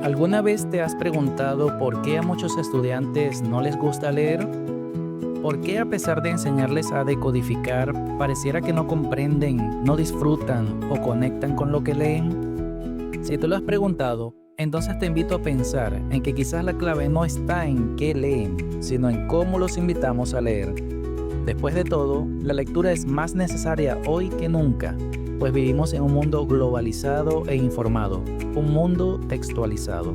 ¿Alguna vez te has preguntado por qué a muchos estudiantes no les gusta leer? ¿Por qué a pesar de enseñarles a decodificar, pareciera que no comprenden, no disfrutan o conectan con lo que leen? Si te lo has preguntado, entonces te invito a pensar en que quizás la clave no está en qué leen, sino en cómo los invitamos a leer. Después de todo, la lectura es más necesaria hoy que nunca, pues vivimos en un mundo globalizado e informado, un mundo textualizado.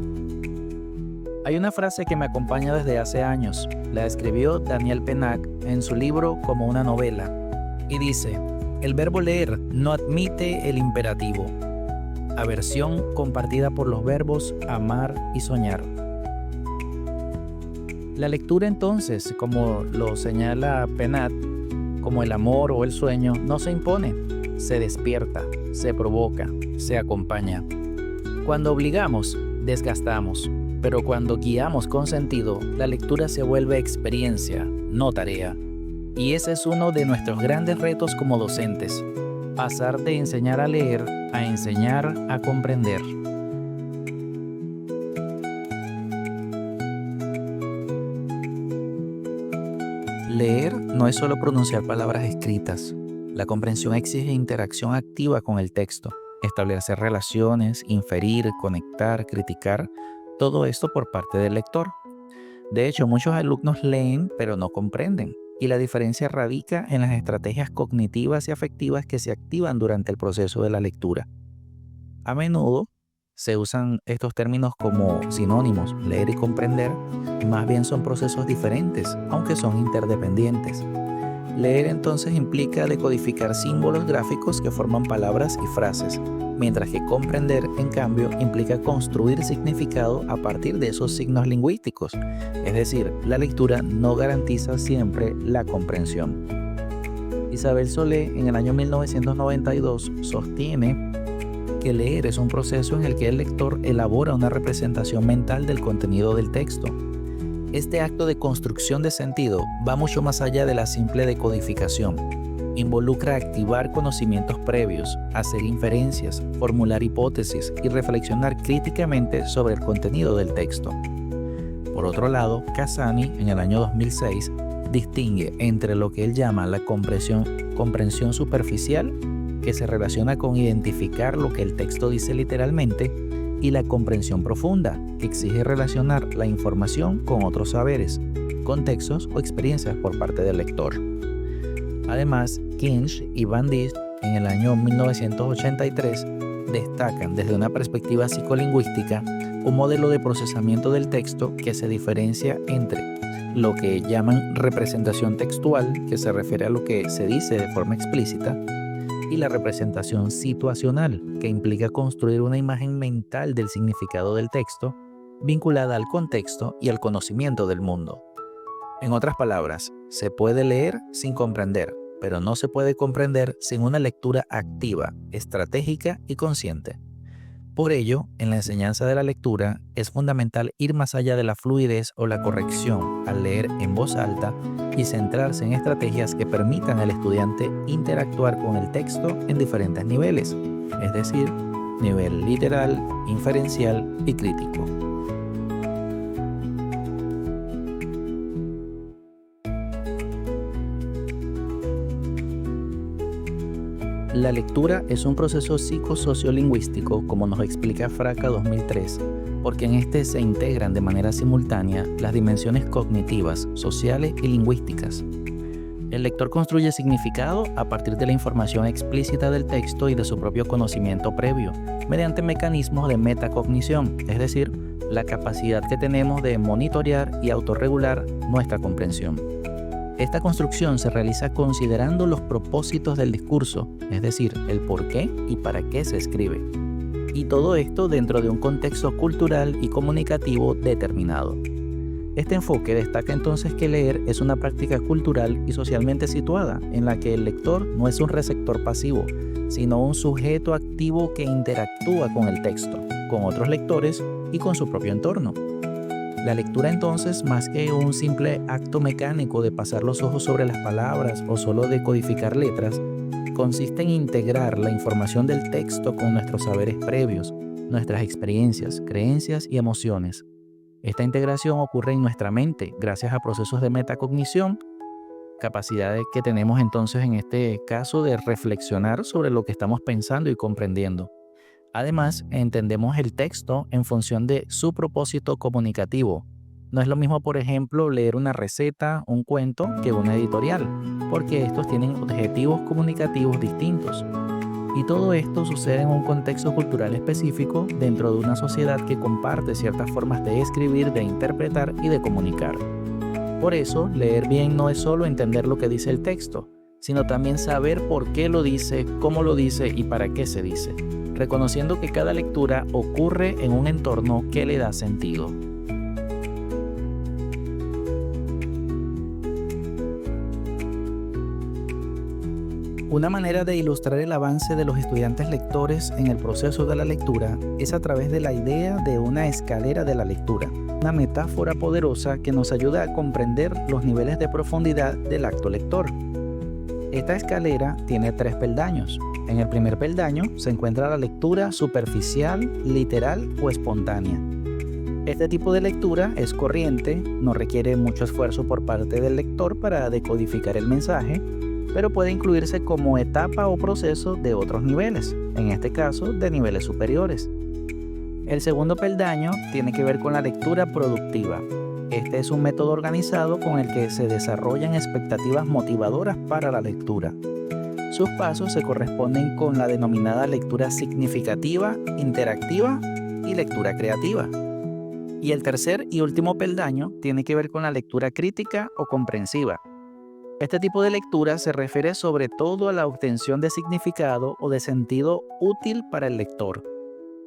Hay una frase que me acompaña desde hace años. La escribió Daniel Pennac en su libro Como una novela. Y dice, el verbo leer no admite el imperativo. Aversión compartida por los verbos amar y soñar. La lectura entonces, como lo señala Pennac, como el amor o el sueño, no se impone, se despierta, se provoca, se acompaña. Cuando obligamos, desgastamos. Pero cuando guiamos con sentido, la lectura se vuelve experiencia, no tarea. Y ese es uno de nuestros grandes retos como docentes, pasar de enseñar a leer a enseñar a comprender. Leer no es solo pronunciar palabras escritas. La comprensión exige interacción activa con el texto, establecer relaciones, inferir, conectar, criticar. Todo esto por parte del lector. De hecho, muchos alumnos leen pero no comprenden, y la diferencia radica en las estrategias cognitivas y afectivas que se activan durante el proceso de la lectura. A menudo se usan estos términos como sinónimos, leer y comprender, y más bien son procesos diferentes, aunque son interdependientes. Leer entonces implica decodificar símbolos gráficos que forman palabras y frases, mientras que comprender, en cambio, implica construir significado a partir de esos signos lingüísticos. Es decir, la lectura no garantiza siempre la comprensión. Isabel Solé, en el año 1992, sostiene que leer es un proceso en el que el lector elabora una representación mental del contenido del texto. Este acto de construcción de sentido va mucho más allá de la simple decodificación. Involucra activar conocimientos previos, hacer inferencias, formular hipótesis y reflexionar críticamente sobre el contenido del texto. Por otro lado, Casani, en el año 2006, distingue entre lo que él llama la comprensión superficial, que se relaciona con identificar lo que el texto dice literalmente, y la comprensión profunda, que exige relacionar la información con otros saberes, contextos o experiencias por parte del lector. Además, Kinch y Van Dist, en el año 1983, destacan desde una perspectiva psicolingüística un modelo de procesamiento del texto que se diferencia entre lo que llaman representación textual, que se refiere a lo que se dice de forma explícita, y la representación situacional, que implica construir una imagen mental del significado del texto vinculada al contexto y al conocimiento del mundo. En otras palabras, se puede leer sin comprender, pero no se puede comprender sin una lectura activa, estratégica y consciente. Por ello, en la enseñanza de la lectura es fundamental ir más allá de la fluidez o la corrección al leer en voz alta y centrarse en estrategias que permitan al estudiante interactuar con el texto en diferentes niveles, es decir, nivel literal, inferencial y crítico. La lectura es un proceso psicosociolingüístico, como nos explica Fraca 2003, porque en este se integran de manera simultánea las dimensiones cognitivas, sociales y lingüísticas. El lector construye significado a partir de la información explícita del texto y de su propio conocimiento previo, mediante mecanismos de metacognición, es decir, la capacidad que tenemos de monitorear y autorregular nuestra comprensión. Esta construcción se realiza considerando los propósitos del discurso, es decir, el por qué y para qué se escribe. Y todo esto dentro de un contexto cultural y comunicativo determinado. Este enfoque destaca entonces que leer es una práctica cultural y socialmente situada, en la que el lector no es un receptor pasivo, sino un sujeto activo que interactúa con el texto, con otros lectores y con su propio entorno. La lectura entonces, más que un simple acto mecánico de pasar los ojos sobre las palabras o solo de codificar letras, consiste en integrar la información del texto con nuestros saberes previos, nuestras experiencias, creencias y emociones. Esta integración ocurre en nuestra mente gracias a procesos de metacognición, capacidades que tenemos entonces en este caso de reflexionar sobre lo que estamos pensando y comprendiendo. Además, entendemos el texto en función de su propósito comunicativo. No es lo mismo, por ejemplo, leer una receta, un cuento, que una editorial, porque estos tienen objetivos comunicativos distintos. Y todo esto sucede en un contexto cultural específico dentro de una sociedad que comparte ciertas formas de escribir, de interpretar y de comunicar. Por eso, leer bien no es solo entender lo que dice el texto, sino también saber por qué lo dice, cómo lo dice y para qué se dice, reconociendo que cada lectura ocurre en un entorno que le da sentido. Una manera de ilustrar el avance de los estudiantes lectores en el proceso de la lectura es a través de la idea de una escalera de la lectura, una metáfora poderosa que nos ayuda a comprender los niveles de profundidad del acto lector. Esta escalera tiene 3 peldaños. En el primer peldaño se encuentra la lectura superficial, literal o espontánea. Este tipo de lectura es corriente, no requiere mucho esfuerzo por parte del lector para decodificar el mensaje, pero puede incluirse como etapa o proceso de otros niveles, en este caso de niveles superiores. El segundo peldaño tiene que ver con la lectura productiva. Este es un método organizado con el que se desarrollan expectativas motivadoras para la lectura. Sus pasos se corresponden con la denominada lectura significativa, interactiva y lectura creativa. Y el tercer y último peldaño tiene que ver con la lectura crítica o comprensiva. Este tipo de lectura se refiere sobre todo a la obtención de significado o de sentido útil para el lector.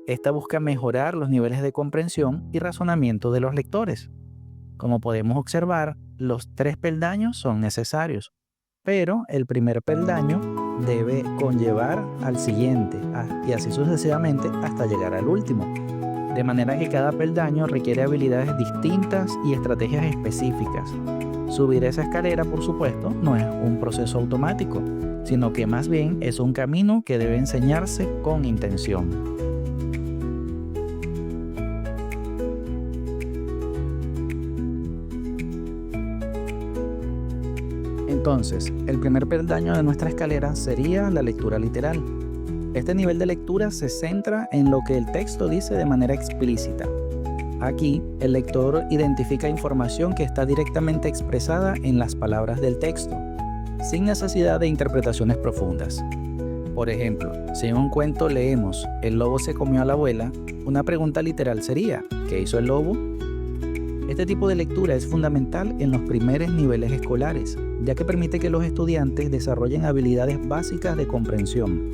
Esta busca mejorar los niveles de comprensión y razonamiento de los lectores. Como podemos observar, los 3 peldaños son necesarios, pero el primer peldaño debe conllevar al siguiente y así sucesivamente hasta llegar al último. De manera que cada peldaño requiere habilidades distintas y estrategias específicas. Subir esa escalera, por supuesto, no es un proceso automático, sino que más bien es un camino que debe enseñarse con intención. Entonces, el primer peldaño de nuestra escalera sería la lectura literal. Este nivel de lectura se centra en lo que el texto dice de manera explícita. Aquí, el lector identifica información que está directamente expresada en las palabras del texto, sin necesidad de interpretaciones profundas. Por ejemplo, si en un cuento leemos "El lobo se comió a la abuela", una pregunta literal sería ¿qué hizo el lobo? Este tipo de lectura es fundamental en los primeros niveles escolares, ya que permite que los estudiantes desarrollen habilidades básicas de comprensión.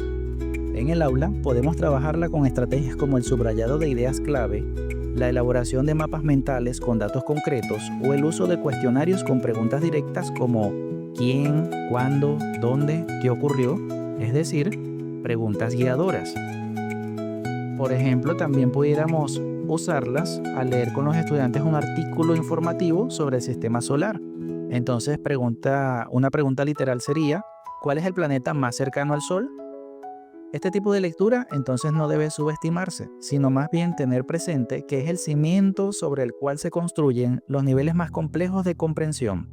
En el aula podemos trabajarla con estrategias como el subrayado de ideas clave, la elaboración de mapas mentales con datos concretos o el uso de cuestionarios con preguntas directas como ¿quién?, ¿cuándo?, ¿dónde?, ¿qué ocurrió?, es decir, preguntas guiadoras. Por ejemplo, también pudiéramos usarlas al leer con los estudiantes un artículo informativo sobre el sistema solar. Entonces, una pregunta literal sería ¿cuál es el planeta más cercano al Sol? Este tipo de lectura entonces no debe subestimarse, sino más bien tener presente que es el cimiento sobre el cual se construyen los niveles más complejos de comprensión.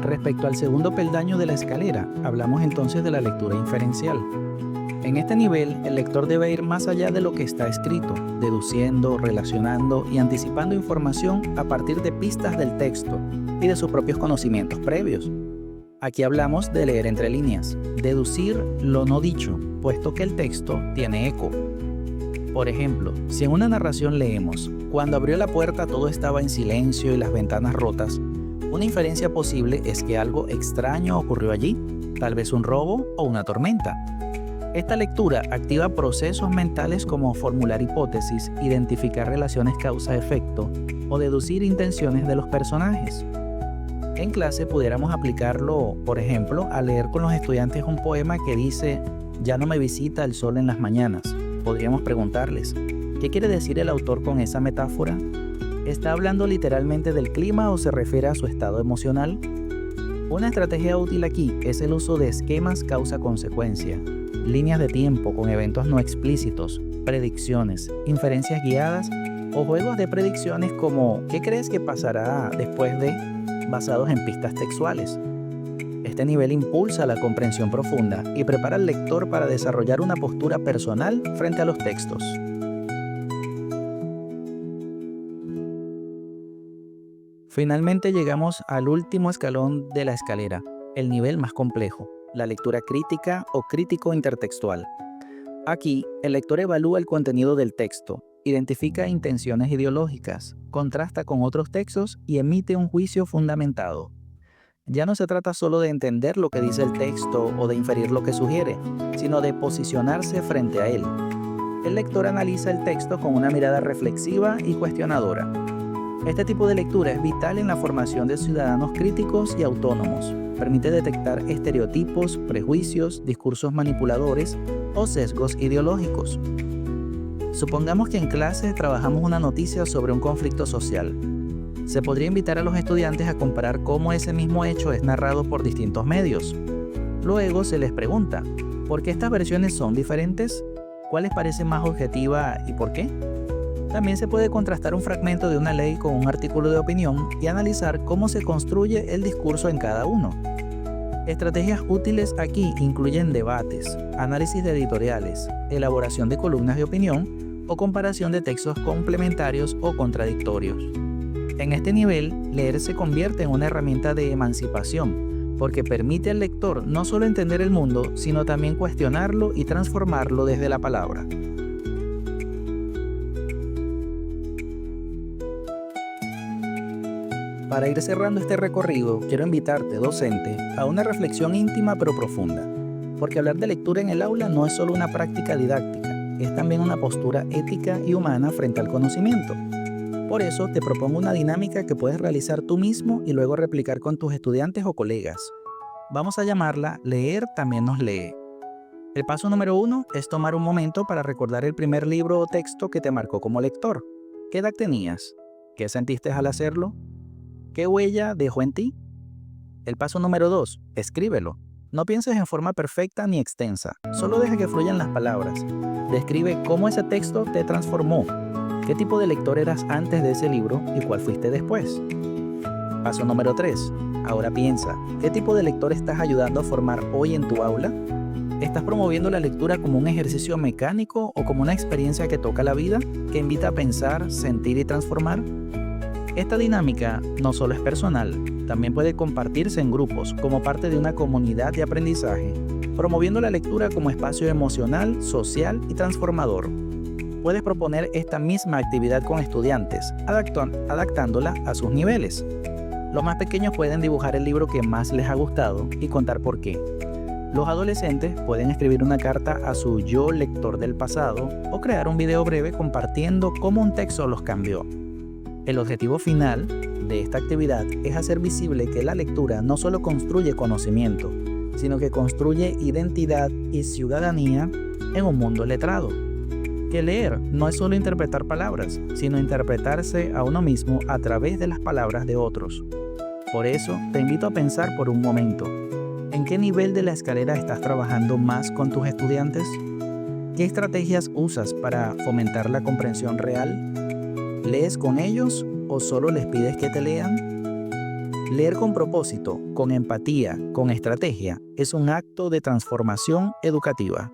Respecto al segundo peldaño de la escalera, hablamos entonces de la lectura inferencial. En este nivel, el lector debe ir más allá de lo que está escrito, deduciendo, relacionando y anticipando información a partir de pistas del texto y de sus propios conocimientos previos. Aquí hablamos de leer entre líneas, deducir lo no dicho, puesto que el texto tiene eco. Por ejemplo, si en una narración leemos «Cuando abrió la puerta todo estaba en silencio y las ventanas rotas», una inferencia posible es que algo extraño ocurrió allí, tal vez un robo o una tormenta. Esta lectura activa procesos mentales como formular hipótesis, identificar relaciones causa-efecto o deducir intenciones de los personajes. En clase pudiéramos aplicarlo, por ejemplo, a leer con los estudiantes un poema que dice «Ya no me visita el sol en las mañanas». Podríamos preguntarles ¿qué quiere decir el autor con esa metáfora? ¿Está hablando literalmente del clima o se refiere a su estado emocional? Una estrategia útil aquí es el uso de esquemas causa-consecuencia, líneas de tiempo con eventos no explícitos, predicciones, inferencias guiadas o juegos de predicciones como ¿qué crees que pasará después de? Basados en pistas textuales. Este nivel impulsa la comprensión profunda y prepara al lector para desarrollar una postura personal frente a los textos. Finalmente llegamos al último escalón de la escalera, el nivel más complejo, la lectura crítica o crítico intertextual. Aquí, el lector evalúa el contenido del texto, identifica intenciones ideológicas, contrasta con otros textos y emite un juicio fundamentado. Ya no se trata solo de entender lo que dice el texto o de inferir lo que sugiere, sino de posicionarse frente a él. El lector analiza el texto con una mirada reflexiva y cuestionadora. Este tipo de lectura es vital en la formación de ciudadanos críticos y autónomos. Permite detectar estereotipos, prejuicios, discursos manipuladores o sesgos ideológicos. Supongamos que en clase trabajamos una noticia sobre un conflicto social. Se podría invitar a los estudiantes a comparar cómo ese mismo hecho es narrado por distintos medios. Luego se les pregunta, ¿por qué estas versiones son diferentes? ¿Cuál les parece más objetiva y por qué? También se puede contrastar un fragmento de una ley con un artículo de opinión y analizar cómo se construye el discurso en cada uno. Estrategias útiles aquí incluyen debates, análisis de editoriales, elaboración de columnas de opinión o comparación de textos complementarios o contradictorios. En este nivel, leer se convierte en una herramienta de emancipación, porque permite al lector no solo entender el mundo, sino también cuestionarlo y transformarlo desde la palabra. Para ir cerrando este recorrido, quiero invitarte, docente, a una reflexión íntima pero profunda, porque hablar de lectura en el aula no es solo una práctica didáctica, es también una postura ética y humana frente al conocimiento. Por eso te propongo una dinámica que puedes realizar tú mismo y luego replicar con tus estudiantes o colegas. Vamos a llamarla Leer también nos lee. El paso número 1 es tomar un momento para recordar el primer libro o texto que te marcó como lector. ¿Qué edad tenías? ¿Qué sentiste al hacerlo? ¿Qué huella dejó en ti? El paso número 2, escríbelo. No pienses en forma perfecta ni extensa, solo deja que fluyan las palabras. Describe cómo ese texto te transformó. ¿Qué tipo de lector eras antes de ese libro y cuál fuiste después? Paso número 3, ahora piensa, ¿qué tipo de lector estás ayudando a formar hoy en tu aula? ¿Estás promoviendo la lectura como un ejercicio mecánico o como una experiencia que toca la vida, que invita a pensar, sentir y transformar? Esta dinámica no solo es personal, también puede compartirse en grupos como parte de una comunidad de aprendizaje, promoviendo la lectura como espacio emocional, social y transformador. Puedes proponer esta misma actividad con estudiantes, adaptándola a sus niveles. Los más pequeños pueden dibujar el libro que más les ha gustado y contar por qué. Los adolescentes pueden escribir una carta a su yo lector del pasado o crear un video breve compartiendo cómo un texto los cambió. El objetivo final de esta actividad es hacer visible que la lectura no solo construye conocimiento, sino que construye identidad y ciudadanía en un mundo letrado. Que leer no es solo interpretar palabras, sino interpretarse a uno mismo a través de las palabras de otros. Por eso, te invito a pensar por un momento, ¿en qué nivel de la escalera estás trabajando más con tus estudiantes? ¿Qué estrategias usas para fomentar la comprensión real? ¿Lees con ellos o solo les pides que te lean? Leer con propósito, con empatía, con estrategia, es un acto de transformación educativa.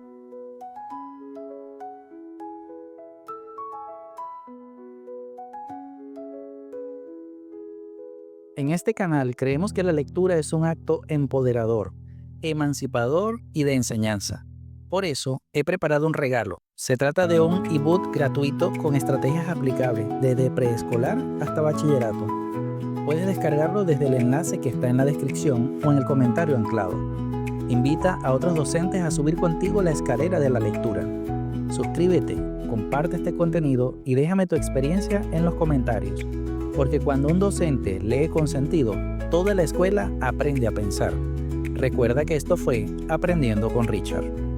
En este canal creemos que la lectura es un acto empoderador, emancipador y de enseñanza. Por eso, he preparado un regalo. Se trata de un ebook gratuito con estrategias aplicables desde preescolar hasta bachillerato. Puedes descargarlo desde el enlace que está en la descripción o en el comentario anclado. Invita a otros docentes a subir contigo la escalera de la lectura. Suscríbete, comparte este contenido y déjame tu experiencia en los comentarios. Porque cuando un docente lee con sentido, toda la escuela aprende a pensar. Recuerda que esto fue Aprendiendo con Richard.